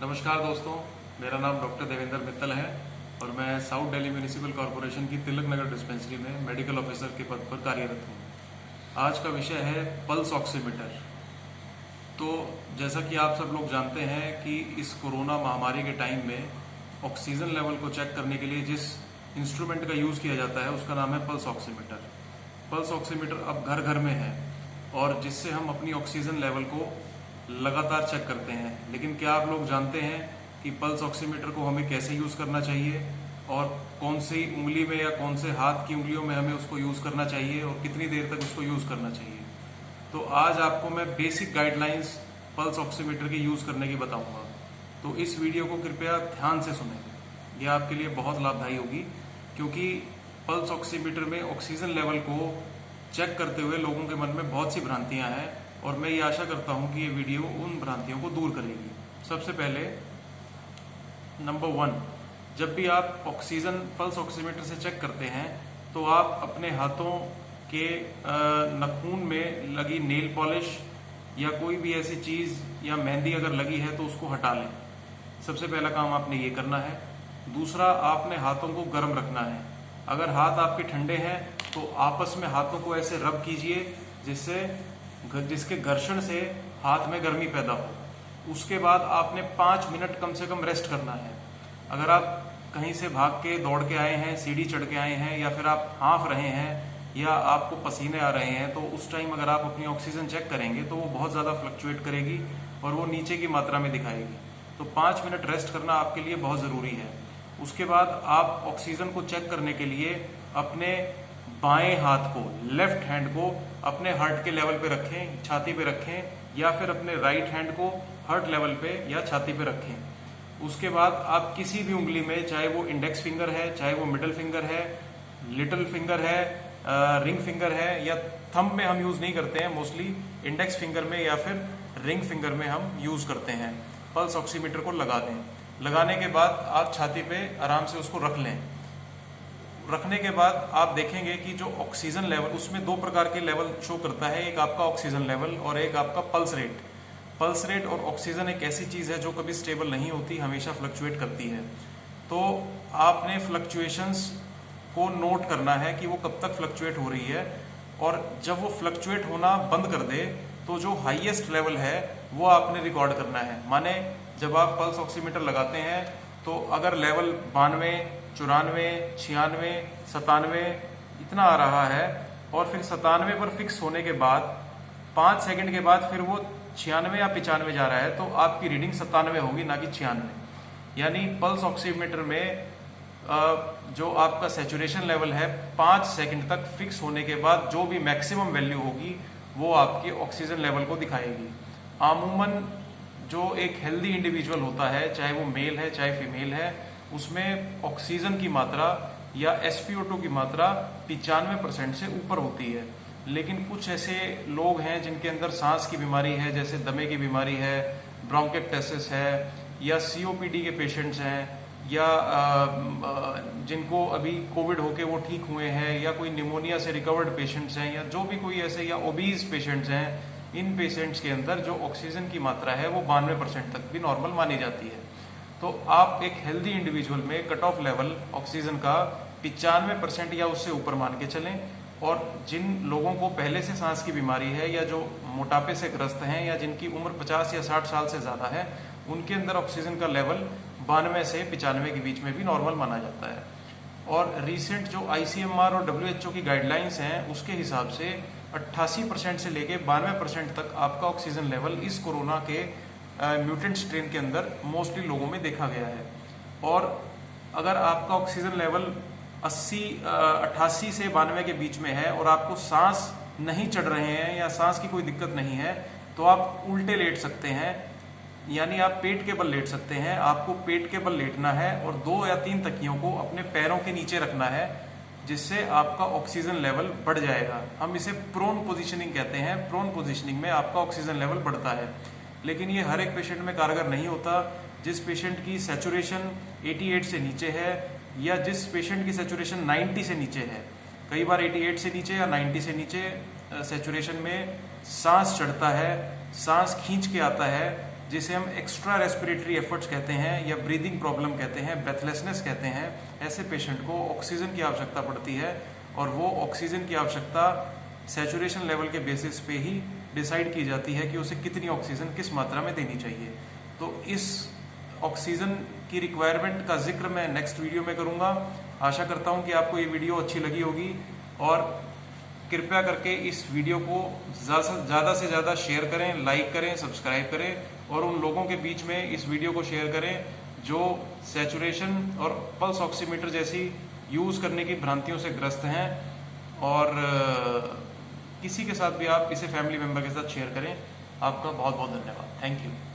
नमस्कार दोस्तों, मेरा नाम डॉक्टर देवेंद्र मित्तल है और मैं साउथ दिल्ली म्यूनिसिपल कॉरपोरेशन की तिलक नगर डिस्पेंसरी में मेडिकल ऑफिसर के पद पर कार्यरत हूँ। आज का विषय है पल्स ऑक्सीमीटर। तो जैसा कि आप सब लोग जानते हैं कि इस कोरोना महामारी के टाइम में ऑक्सीजन लेवल को चेक करने के लिए जिस इंस्ट्रूमेंट का यूज़ किया जाता है उसका नाम है पल्स ऑक्सीमीटर। पल्स ऑक्सीमीटर अब घर घर में है और जिससे हम अपनी ऑक्सीजन लेवल को लगातार चेक करते हैं। लेकिन क्या आप लोग जानते हैं कि पल्स ऑक्सीमीटर को हमें कैसे यूज़ करना चाहिए और कौन सी उंगली में या कौन से हाथ की उंगलियों में हमें उसको यूज़ करना चाहिए और कितनी देर तक उसको यूज़ करना चाहिए। तो आज आपको मैं बेसिक गाइडलाइंस पल्स ऑक्सीमीटर की यूज़ करने की बताऊंगा। तो इस वीडियो को कृपया ध्यान से सुनें, यह आपके लिए बहुत लाभदायी होगी, क्योंकि पल्स ऑक्सीमीटर में ऑक्सीजन लेवल को चेक करते हुए लोगों के मन में बहुत सी भ्रांतियां हैं और मैं ये आशा करता हूं कि ये वीडियो उन भ्रांतियों को दूर करेगी। सबसे पहले नंबर 1, जब भी आप ऑक्सीजन पल्स ऑक्सीमीटर से चेक करते हैं तो आप अपने हाथों के नाखून में लगी नेल पॉलिश या कोई भी ऐसी चीज़ या मेहंदी अगर लगी है तो उसको हटा लें। सबसे पहला काम आपने ये करना है। दूसरा, आपने हाथों को गर्म रखना है। अगर हाथ आपके ठंडे हैं तो आपस में हाथों को ऐसे रब कीजिए जिसके घर्षण से हाथ में गर्मी पैदा हो। उसके बाद आपने 5 मिनट कम से कम रेस्ट करना है। अगर आप कहीं से भाग के दौड़ के आए हैं, सीढ़ी चढ़ के आए हैं, या फिर आप हाँफ रहे हैं या आपको पसीने आ रहे हैं, तो उस टाइम अगर आप अपनी ऑक्सीजन चेक करेंगे तो वो बहुत ज़्यादा फ्लक्चुएट करेगी और वो नीचे की मात्रा में दिखाएगी। तो 5 मिनट रेस्ट करना आपके लिए बहुत ज़रूरी है। उसके बाद आप ऑक्सीजन को चेक करने के लिए अपने बाएं हाथ को, लेफ्ट हैंड को अपने हार्ट के लेवल पे रखें, छाती पे रखें, या फिर अपने राइट हैंड को हार्ट लेवल पे या छाती पे रखें। उसके बाद आप किसी भी उंगली में, चाहे वो इंडेक्स फिंगर है, चाहे वो मिडल फिंगर है, लिटिल फिंगर है, रिंग फिंगर है, या थंब में हम यूज नहीं करते हैं, मोस्टली इंडेक्स फिंगर में या फिर रिंग फिंगर में हम यूज करते हैं। पल्स ऑक्सीमीटर को लगा दें। लगाने के बाद आप छाती पे आराम से उसको रख लें। रखने के बाद आप देखेंगे कि जो ऑक्सीजन लेवल, उसमें 2 प्रकार के लेवल शो करता है, एक आपका ऑक्सीजन लेवल और एक आपका पल्स रेट। पल्स रेट और ऑक्सीजन एक ऐसी चीज़ है जो कभी स्टेबल नहीं होती, हमेशा फ्लक्चुएट करती है। तो आपने फ्लक्चुएशंस को नोट करना है कि वो कब तक फ्लक्चुएट हो रही है, और जब वो फ्लक्चुएट होना बंद कर दे तो जो हाईएस्ट लेवल है वो आपने रिकॉर्ड करना है। माने जब आप पल्स ऑक्सीमीटर लगाते हैं तो अगर लेवल 92, 94, 96, 97 इतना आ रहा है और फिर 97 पर फिक्स होने के बाद 5 सेकंड के बाद फिर वो 96 या 95 जा रहा है, तो आपकी रीडिंग 97 होगी, ना कि 96। यानी पल्स ऑक्सीमीटर में जो आपका सैचुरेशन लेवल है 5 सेकंड तक फिक्स होने के बाद जो भी मैक्सिमम वैल्यू होगी वो आपके ऑक्सीजन लेवल को दिखाएगी। अमूमन जो एक हेल्दी इंडिविजुअल होता है, चाहे वो मेल है चाहे फीमेल है, उसमें ऑक्सीजन की मात्रा या SpO2 की मात्रा 95% से ऊपर होती है। लेकिन कुछ ऐसे लोग हैं जिनके अंदर सांस की बीमारी है, जैसे दमे की बीमारी है, ब्रोंकाइटिस है, या COPD के पेशेंट्स हैं, या जिनको अभी कोविड होके वो ठीक हुए हैं, या कोई निमोनिया से रिकवर्ड पेशेंट्स हैं, या जो भी कोई ऐसे, या ओबीज पेशेंट्स हैं, इन पेशेंट्स के अंदर जो ऑक्सीजन की मात्रा है वो 92% तक भी नॉर्मल मानी जाती है। तो आप एक हेल्दी इंडिविजुअल में कट ऑफ लेवल ऑक्सीजन का 95% या उससे ऊपर मान के चलें। और जिन लोगों को पहले से सांस की बीमारी है, या जो मोटापे से ग्रस्त हैं, या जिनकी उम्र 50 या 60 साल से ज़्यादा है, उनके अंदर ऑक्सीजन का लेवल 92 से 95 के बीच में भी नॉर्मल माना जाता है। और रिसेंट जो ICMR और WHO की गाइडलाइंस हैं उसके हिसाब से 88% से लेके 92% तक आपका ऑक्सीजन लेवल इस कोरोना के म्यूटेंट स्ट्रेन के अंदर मोस्टली लोगों में देखा गया है। और अगर आपका ऑक्सीजन लेवल 88 से 92 के बीच में है और आपको सांस नहीं चढ़ रहे हैं या सांस की कोई दिक्कत नहीं है, तो आप उल्टे लेट सकते हैं, यानी आप पेट के बल लेट सकते हैं। आपको पेट के बल लेटना है और 2 या 3 तकियों को अपने पैरों के नीचे रखना है, जिससे आपका ऑक्सीजन लेवल बढ़ जाएगा। हम इसे प्रोन पोजीशनिंग कहते हैं। प्रोन पोजीशनिंग में आपका ऑक्सीजन लेवल बढ़ता है, लेकिन ये हर एक पेशेंट में कारगर नहीं होता। जिस पेशेंट की सैचुरेशन 88 से नीचे है, या जिस पेशेंट की सैचुरेशन 90 से नीचे है, कई बार 88 से नीचे या 90 से नीचे सैचुरेशन में सांस चढ़ता है, सांस खींच के आता है, जिसे हम एक्स्ट्रा रेस्पिरेटरी एफर्ट्स कहते हैं या ब्रीदिंग प्रॉब्लम कहते हैं, ब्रेथलेसनेस कहते हैं, ऐसे पेशेंट को ऑक्सीजन की आवश्यकता पड़ती है और वो ऑक्सीजन की आवश्यकता सैचुरेशन लेवल के बेसिस पे ही डिसाइड की जाती है कि उसे कितनी ऑक्सीजन किस मात्रा में देनी चाहिए। तो इस ऑक्सीजन की रिक्वायरमेंट का जिक्र मैं नेक्स्ट वीडियो में करूँगा। आशा करता हूँ कि आपको ये वीडियो अच्छी लगी होगी और कृपया करके इस वीडियो को ज़्यादा से ज़्यादा शेयर करें, लाइक करें, सब्सक्राइब करें और उन लोगों के बीच में इस वीडियो को शेयर करें जो सैचुरेशन और पल्स ऑक्सीमीटर जैसी यूज़ करने की भ्रांतियों से ग्रस्त हैं। और किसी के साथ भी आप इसे फैमिली मेम्बर के साथ शेयर करें। आपका बहुत बहुत धन्यवाद। Thank you.